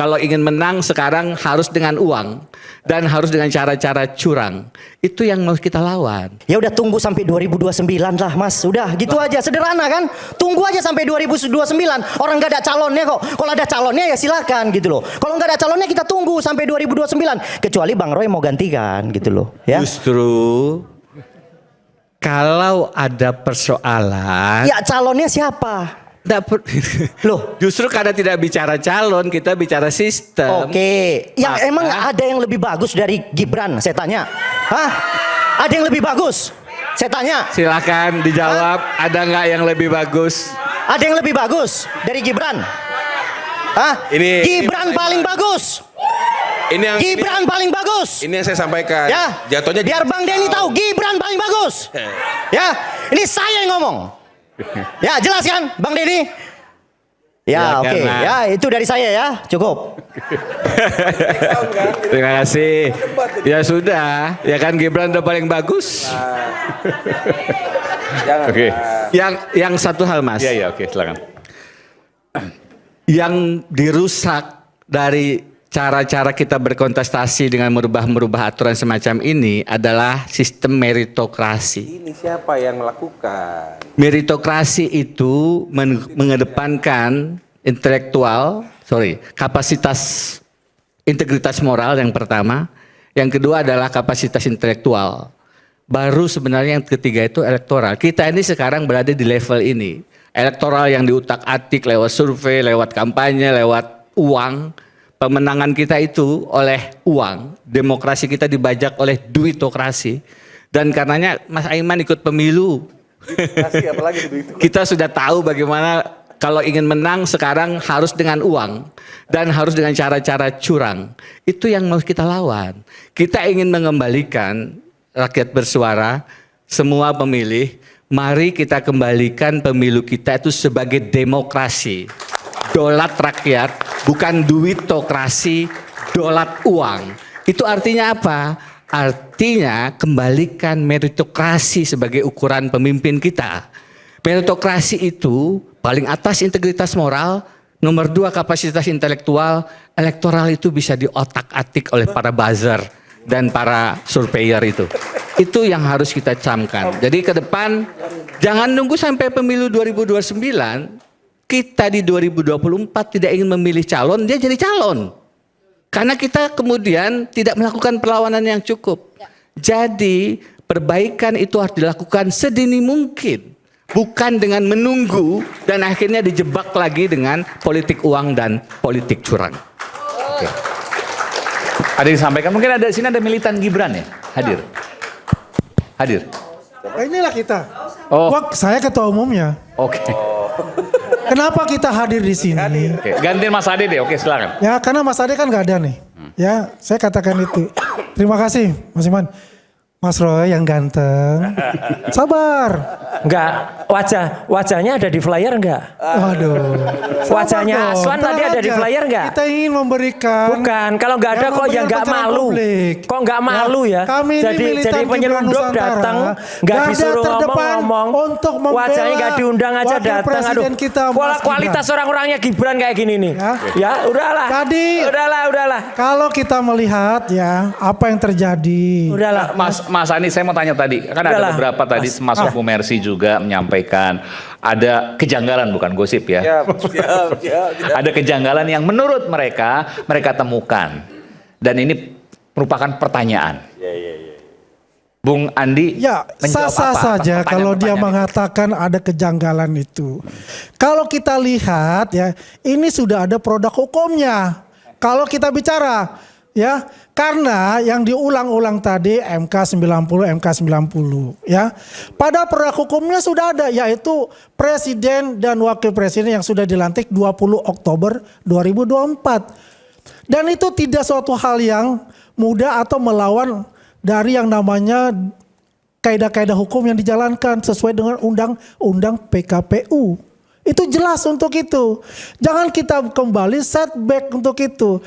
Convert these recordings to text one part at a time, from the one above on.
kalau ingin menang sekarang harus dengan uang dan harus dengan cara-cara curang. Itu yang mau kita lawan. Ya udah tunggu sampai 2029 lah Mas. Udah gitu aja, sederhana kan? Tunggu aja sampai 2029. Orang gak ada calonnya kok. Kalau ada calonnya ya silakan gitu loh. Kalau nggak ada calonnya kita tunggu sampai 2029. Kecuali Bang Roy mau gantikan gitu loh. Ya. Justru kalau ada persoalan. Ya calonnya siapa? Loh, justru karena tidak bicara calon, kita bicara sistem. Oke, yang emang ada yang lebih bagus dari Gibran? Saya tanya. Hah? Ada yang lebih bagus? Saya tanya. Silakan dijawab. Hah? Ada nggak yang lebih bagus? Ada yang lebih bagus dari Gibran? Hah? Gibran paling bagus. Gibran paling bagus. Ini yang saya sampaikan. Ya. Jatuhnya biar Bang Denny tahu Gibran paling bagus. Ya, ini saya yang ngomong. Ya, jelas kan Bang Denny? Ya, oke. Ya, itu dari saya ya. Cukup. Terima kasih. Ya sudah, ya kan Gibran udah paling bagus. Oke. Yang satu hal Mas. Iya, oke, silakan. Yang dirusak dari cara-cara kita berkontestasi dengan merubah aturan semacam ini adalah sistem meritokrasi. Ini siapa yang melakukan? Meritokrasi itu mengedepankan kapasitas integritas moral yang pertama. Yang kedua adalah kapasitas intelektual. Baru sebenarnya yang ketiga itu elektoral. Kita ini sekarang berada di level ini. Elektoral yang diutak-atik lewat survei, lewat kampanye, lewat uang. Pemenangan kita itu oleh uang, demokrasi kita dibajak oleh duitokrasi. Dan karenanya Mas Aiman ikut pemilu. Kita sudah tahu bagaimana kalau ingin menang sekarang harus dengan uang dan harus dengan cara-cara curang. Itu yang mau kita lawan. Kita ingin mengembalikan rakyat bersuara, semua pemilih. Mari kita kembalikan pemilu kita itu sebagai demokrasi. Dolat rakyat, bukan duitokrasi, dolat uang. Itu artinya apa? Artinya kembalikan meritokrasi sebagai ukuran pemimpin kita. Meritokrasi itu paling atas integritas moral, nomor 2 kapasitas intelektual, elektoral itu bisa diotak-atik oleh para buzzer dan para surveyor itu. Itu yang harus kita camkan. Jadi ke depan jangan nunggu sampai pemilu 2029. Kita di 2024 tidak ingin memilih calon, dia jadi calon. Karena kita kemudian tidak melakukan perlawanan yang cukup. Jadi perbaikan itu harus dilakukan sedini mungkin. Bukan dengan menunggu dan akhirnya dijebak lagi dengan politik uang dan politik curang. Oke. Ada yang disampaikan, mungkin ada sini ada militan Gibran ya? Hadir. Hadir. Inilah kita. Oh. Saya ketua umumnya. Oke. Kenapa kita hadir di sini? Oke. Gantiin Mas Ade deh, oke silakan. Ya karena Mas Ade kan nggak ada nih. Ya saya katakan itu. Terima kasih Mas Iman. Mas Roy yang ganteng. Sabar. Enggak, wajahnya ada di flyer enggak? Waduh. Wajahnya Aswan tadi ada di flyer enggak? Kita ingin memberikan. Bukan, kalau enggak ada kok ya enggak malu. Publik. Kok enggak malu ya? Kami ini jadi penyelundup datang, enggak disuruh ngomong-ngomong. Untuk membela wajahnya enggak diundang aja datang. Aduh. Kualitas orang-orangnya Gibran kayak gini nih. Ya, udahlah. Tadi udahlah. Kalau kita melihat ya apa yang terjadi. Udahlah. Mas Anies, saya mau tanya tadi, kan ada beberapa tadi masuk Bu Mercy juga menyampaikan ada kejanggalan, bukan gosip ya. Ada kejanggalan yang menurut mereka temukan. Dan ini merupakan pertanyaan. Bung Andi sah-sah saja kalau dia mengatakan ada kejanggalan itu. Kalau kita lihat ya, ini sudah ada produk hukumnya. Kalau kita bicara ya, karena yang diulang-ulang tadi MK 90 ya. Pada produk hukumnya sudah ada, yaitu presiden dan wakil presiden yang sudah dilantik 20 Oktober 2024. Dan itu tidak suatu hal yang mudah atau melawan dari yang namanya kaidah-kaidah hukum yang dijalankan sesuai dengan undang-undang PKPU. Itu jelas untuk itu. Jangan kita kembali setback untuk itu.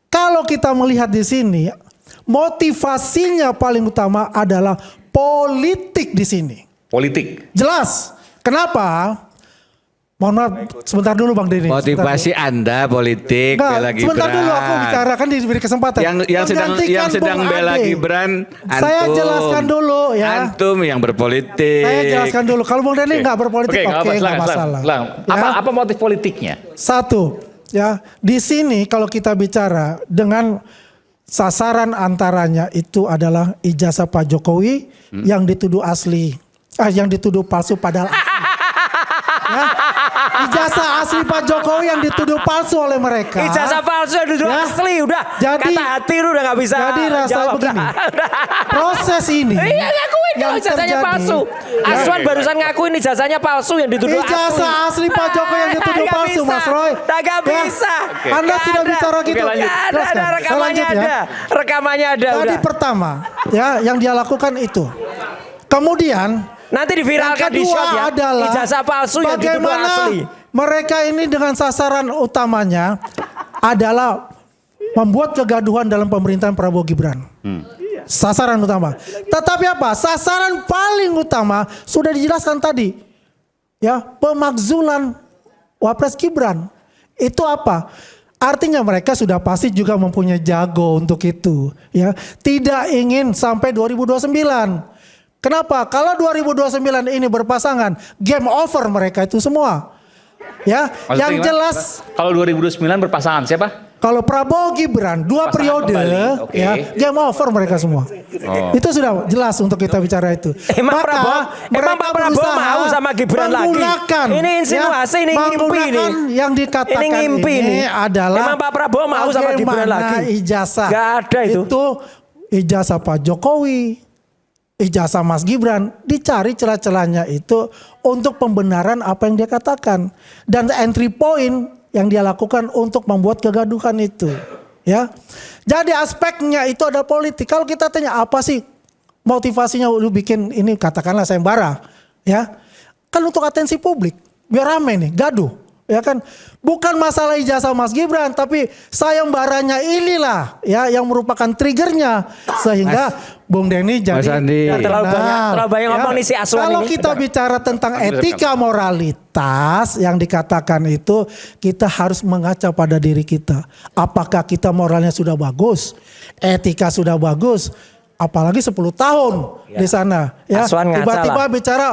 Kalau kita melihat di sini, motivasinya paling utama adalah politik di sini. Politik. Jelas. Kenapa? Mohon maaf, sebentar dulu Bang Denny. Motivasi Anda politik bela Gibran. Sebentar dulu aku bicara, kan diberi kesempatan. Yang sedang Bung bela Ade. Gibran antum. Saya jelaskan dulu ya. Antum yang berpolitik. Saya jelaskan dulu. Kalau Bung Denny nggak berpolitik, oke, nggak masalah. Ya. Apa motif politiknya? Satu, ya di sini kalau kita bicara dengan sasaran antaranya itu adalah ijazah Pak Jokowi yang dituduh asli, yang dituduh palsu padahal asli. Ya, ijazah asli Pak Jokowi yang dituduh palsu oleh mereka. Ijazah palsu yang dituduh Ya. asli udah. Jadi- Kata hati lu udah nggak bisa. Jadi rasa jawab. begini. Proses ini. Iya ngakuin dong ijazahnya palsu. Aswan barusan ngakuin ijazahnya palsu yang dituduh Ijazah asli Pak Jokowi yang dituduh Nggak palsu, bisa. Mas Roy. Nggak Ya, bisa. Anda Nggak tidak ada. bicara gitu. Oke, lanjut. Nggak ada Jelaskan. rekamannya Saya lanjut ya. ada. Rekamannya ada Jadi udah. pertama, ya yang dia lakukan itu. Kemudian Nanti yang diviralkan di shot kedua ya. adalah Ijazah palsu yang dituduh bagaimana asli. mereka ini dengan sasaran utamanya adalah membuat kegaduhan dalam pemerintahan Prabowo Gibran. Sasaran utama. Tetapi apa? Sasaran paling utama sudah dijelaskan tadi. Ya, pemakzulan Wapres Gibran. Itu apa? Artinya mereka sudah pasti juga mempunyai jago untuk itu, ya. Tidak ingin sampai 2029. Kenapa? Kalau 2029 ini berpasangan, game over mereka itu semua. Ya, Maksudnya yang gimana? jelas Kalau 2029 berpasangan siapa? kalau Prabowo Gibran 2 Pasangan periode, kembali, oke. ya, game over mereka semua. Itu sudah jelas untuk kita bicara itu. Emang Maka emang mereka Pak Prabowo berusaha mau sama Gibran lagi? menggunakan, Ini insinuasi, ini ngimpi menggunakan ini. yang dikatakan Ini ngimpi ini ini. adalah Emang Pak Prabowo mau sama Gibran bagaimana lagi? ijazah. Nggak ada itu. Ijazah Pak Jokowi, ijazah Mas Gibran, dicari celah-celahnya itu untuk pembenaran apa yang dia katakan. Dan entry point yang dia lakukan untuk membuat kegaduhan itu. Ya, jadi aspeknya itu ada politik. Kalau kita tanya apa sih motivasinya lu bikin ini, katakanlah sayembara, ya kan untuk atensi publik, biar rame nih, gaduh, ya kan, bukan masalah ijazah Mas Gibran, tapi sayembaranya inilah ya yang merupakan triggernya sehingga Bung Denny jadi Mas Andi. Terlalu banyak ngomong nih si Aswan kalau ini. kita bicara tentang etika moralitas yang dikatakan itu, kita harus mengaca pada diri kita. Apakah kita moralnya sudah bagus, etika sudah bagus, apalagi 10 tahun di sana. Ya, Aswan ngaca tiba-tiba lah. bicara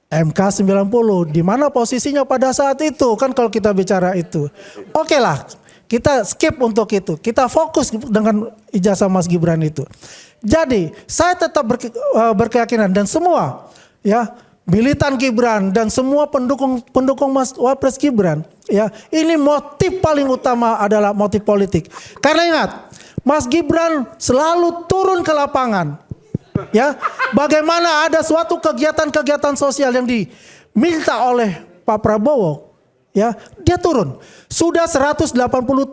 MK 90, di mana posisinya pada saat itu kan kalau kita bicara itu. Oke lah, kita skip untuk itu. Kita fokus dengan ijazah Mas Gibran itu. Jadi saya tetap berkeyakinan dan semua ya militan Gibran dan semua pendukung Mas Wapres Gibran ya, ini motif paling utama adalah motif politik. Karena ingat, Mas Gibran selalu turun ke lapangan. Ya, bagaimana ada suatu kegiatan-kegiatan sosial yang diminta oleh Pak Prabowo, ya, dia turun. Sudah 180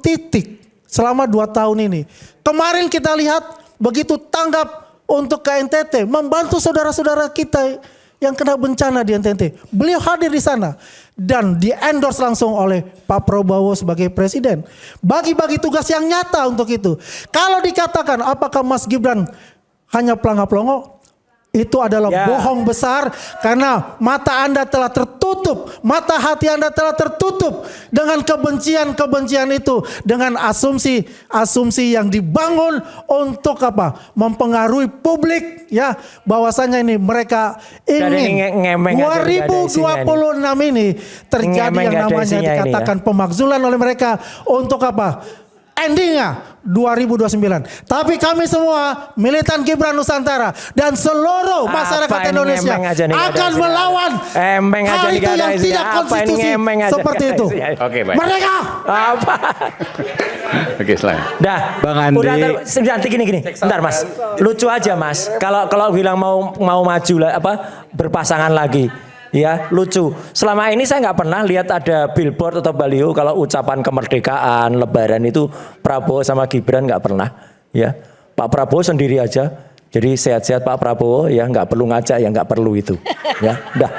titik selama 2 tahun ini. Kemarin kita lihat begitu tanggap untuk ke NTT, membantu saudara-saudara kita yang kena bencana di NTT. Beliau hadir di sana dan di-endorse langsung oleh Pak Prabowo sebagai presiden. Bagi-bagi tugas yang nyata untuk itu. Kalau dikatakan apakah Mas Gibran hanya pelangga-pelongo, itu adalah bohong besar karena mata Anda telah tertutup, mata hati Anda telah tertutup dengan kebencian-kebencian itu, dengan asumsi-asumsi yang dibangun untuk apa? Mempengaruhi publik ya, bahwasanya ini mereka ingin 2026 ini terjadi yang namanya dikatakan pemakzulan oleh mereka untuk apa? Endingnya 2029. Tapi kami semua militan Gibran Nusantara dan seluruh masyarakat Indonesia akan melawan hal itu yang tidak konstitusi seperti itu. Oke, baik. Merdeka! Apa? Oke, selain. Dah. Bang Andi. Nanti gini. Bentar Mas. Lucu aja Mas. Kalau bilang mau maju lah, apa berpasangan lagi. Ya lucu. Selama ini saya nggak pernah lihat ada billboard atau baliho kalau ucapan kemerdekaan, Lebaran itu Prabowo sama Gibran, nggak pernah. Ya Pak Prabowo sendiri aja. Jadi sehat-sehat Pak Prabowo ya, nggak perlu ngajak ya, nggak perlu itu. Ya udah.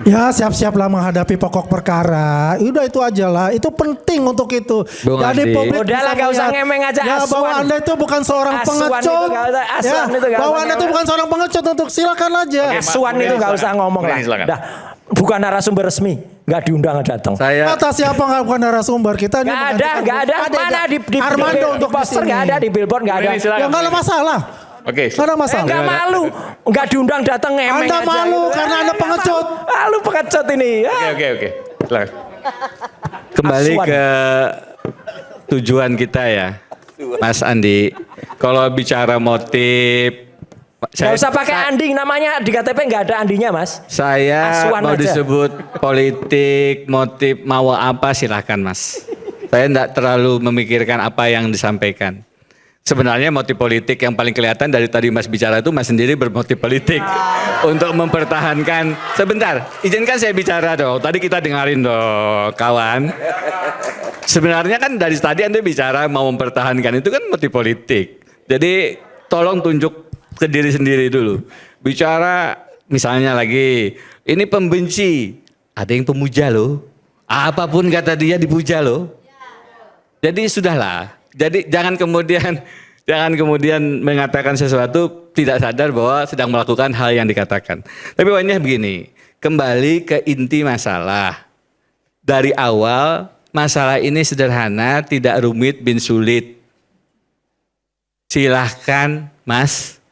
Ya siap-siaplah menghadapi pokok perkara. Udah itu aja lah. Itu penting untuk itu. Bung Andi. publik Udahlah, bisa gak usah melihat, ngemeng aja, ya, bahwa Aswan. Anda itu bukan seorang Aswan pengecut. itu gak usah, Aswan Ya, itu gak bahwa usah Anda itu ngemeng. bukan seorang pengecut, untuk silakan aja. Aswan itu nggak usah ngomong lah. Silakan. Dah. Bukan narasumber resmi, nggak diundang datang. Saya Kata siapa nggak bukan narasumber kita? Nggak ada. Mana di Armando untuk di poster sini. nggak ada, di billboard nggak ada. Ini silakan. Ya nggak ada masalah. Oke. Nggak ada masalah. Nggak malu, nggak diundang datang ngemeng Anda aja. malu karena Anda pengecut. Lu pengecut ini. Oke. Silakan. kembali Aswan. ke tujuan kita ya, Mas Andi. Kalau bicara motif, Nggak usah pakai anding, namanya di KTP nggak ada andinya, Mas. saya Aswan mau aja. disebut politik, motif, mau apa silahkan Mas. Saya tidak terlalu memikirkan apa yang disampaikan. Sebenarnya motif politik yang paling kelihatan dari tadi Mas bicara itu Mas sendiri bermotif politik untuk mempertahankan. Sebentar, izinkan saya bicara dong. Tadi kita dengarin dong, kawan. Sebenarnya kan dari tadi Anda bicara mau mempertahankan itu kan motif politik. Jadi tolong tunjuk ke diri sendiri dulu. Bicara misalnya lagi, ini pembenci, ada yang pemuja loh. Apapun kata dia dipuja loh. Jadi sudahlah. Jadi jangan kemudian mengatakan sesuatu tidak sadar bahwa sedang melakukan hal yang dikatakan. Tapi poinnya begini, kembali ke inti masalah. Dari awal masalah ini sederhana, tidak rumit bin sulit. Silahkan Mas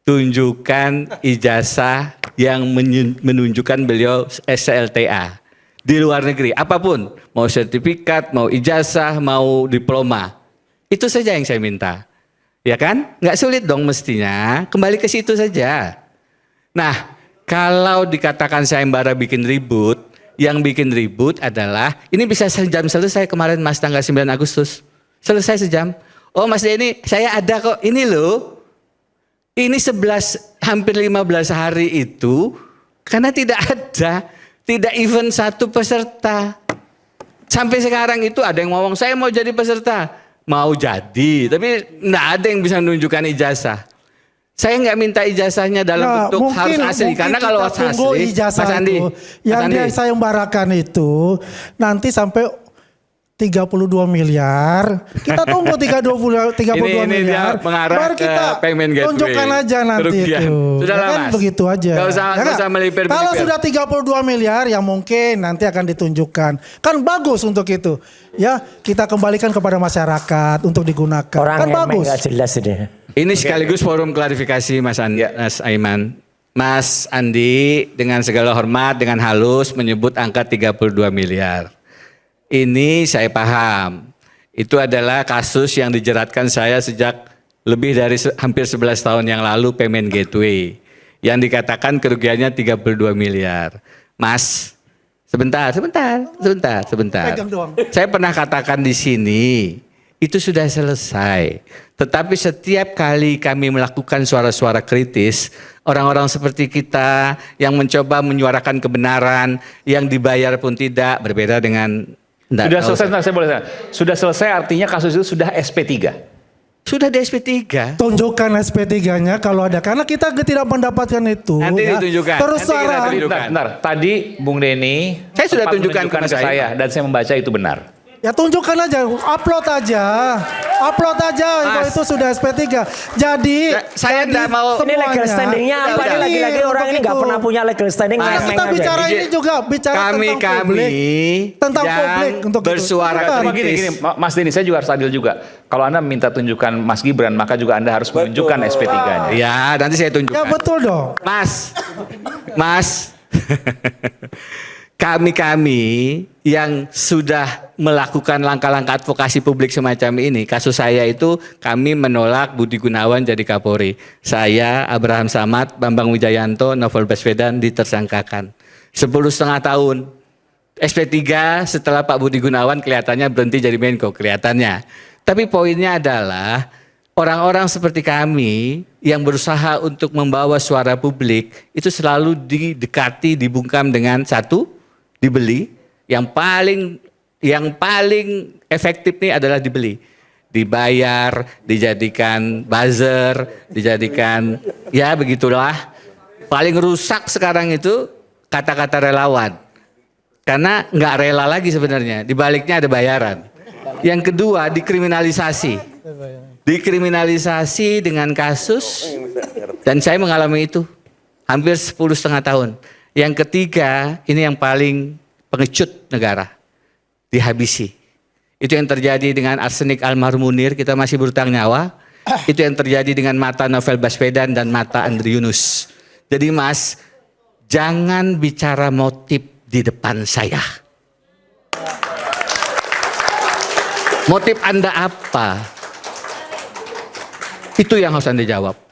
tunjukkan ijazah yang menunjukkan beliau SLTA di luar negeri, apapun, mau sertifikat, mau ijazah, mau diploma. Itu saja yang saya minta. Ya kan? Nggak sulit dong mestinya. Kembali ke situ saja. Nah, kalau dikatakan sayembara bikin ribut, yang bikin ribut adalah, ini bisa sejam selesai kemarin Mas tanggal 9 Agustus. Selesai sejam. Oh Mas Denny, saya ada kok. Ini loh. Ini 11, hampir 15 hari itu, karena tidak ada, tidak even satu peserta. Sampai sekarang itu ada yang ngomong, saya mau jadi peserta. Mau jadi, tapi enggak ada yang bisa menunjukkan ijazah. Saya nggak minta ijazahnya dalam Nah, bentuk harus asli, karena kalau harus kita tunggu asli, ijazah Mas Andi, itu, yang dia sayembarakan itu nanti sampai 32 miliar. Kita tunggu 32 ini miliar. dia mengarah baru ke kita payment gateway. tunjukkan aja nanti Kerugian. itu. Sudahlah, Ya kan Mas. begitu aja. Nggak usah- Ya nggak kan? usah melipir-melipir. Kalau sudah 32 miliar ya mungkin nanti akan ditunjukkan. Kan bagus untuk itu. Ya, kita kembalikan kepada masyarakat untuk digunakan. Orang kan ngemeng bagus. nggak jelas ini. Ini sekaligus forum klarifikasi Mas Andi, Mas Aiman. Mas Andi dengan segala hormat, dengan halus menyebut angka 32 miliar. Ini saya paham. Itu adalah kasus yang dijeratkan saya sejak lebih dari hampir 11 tahun yang lalu, payment gateway. Yang dikatakan kerugiannya 32 miliar. Mas, sebentar. Pegang doang. Saya pernah katakan di sini, itu sudah selesai. Tetapi setiap kali kami melakukan suara-suara kritis, orang-orang seperti kita yang mencoba menyuarakan kebenaran, yang dibayar pun tidak, berbeda dengan... Sudah selesai, saya boleh tanya. Sudah selesai artinya kasus itu sudah SP3. Sudah di SP3. Tunjukkan SP3-nya kalau ada, karena kita tidak mendapatkan itu. Nanti ditunjukkan. Terus Nanti kita terang. tunjukkan. Bentar, tadi Bung Denny Saya sudah sempat tunjukkan menunjukkan ke ke saya. saya dan saya membaca itu benar. Ya tunjukkan aja, upload aja kalau Mas. itu sudah SP3. Jadi Saya jadi tidak mau- Ini legal standingnya apa? Ini Udah. lagi-lagi orang ini nggak Untuk pernah itu. punya legal standing. Mas, ngemeng kita aja. bicara ini juga bicara Kami tentang publik. Tentang yang publik untuk itu. bersuara Bukan. Cuma kritis. gini, Mas Denny, saya juga harus adil juga. Kalau Anda minta tunjukkan Mas Gibran, maka juga Anda harus menunjukkan SP3-nya. Ya, nanti saya Ya tunjukkan. betul dong. Mas, kami yang sudah melakukan langkah-langkah advokasi publik semacam ini, kasus saya itu kami menolak Budi Gunawan jadi Kapolri. Saya, Abraham Samad, Bambang Wijayanto, Novel Baswedan ditersangkakan 10,5 tahun. SP3 setelah Pak Budi Gunawan kelihatannya berhenti jadi Menko, kelihatannya. Tapi poinnya adalah orang-orang seperti kami yang berusaha untuk membawa suara publik itu selalu didekati, dibungkam dengan satu, dibeli. Yang paling efektif nih adalah dibeli. Dibayar, dijadikan buzzer, dijadikan ya begitulah. Paling rusak sekarang itu kata-kata relawan. Karena nggak rela lagi sebenarnya, di baliknya ada bayaran. Yang kedua, dikriminalisasi. Dikriminalisasi dengan kasus, dan saya mengalami itu hampir 10,5 tahun. Yang ketiga, ini yang paling pengecut negara, dihabisi. Itu yang terjadi dengan arsenik almarhum Munir, kita masih berhutang nyawa. Itu yang terjadi dengan mata Novel Baswedan dan mata Andri Yunus. Jadi Mas, jangan bicara motif di depan saya. Motif Anda apa? Itu yang harus Anda jawab.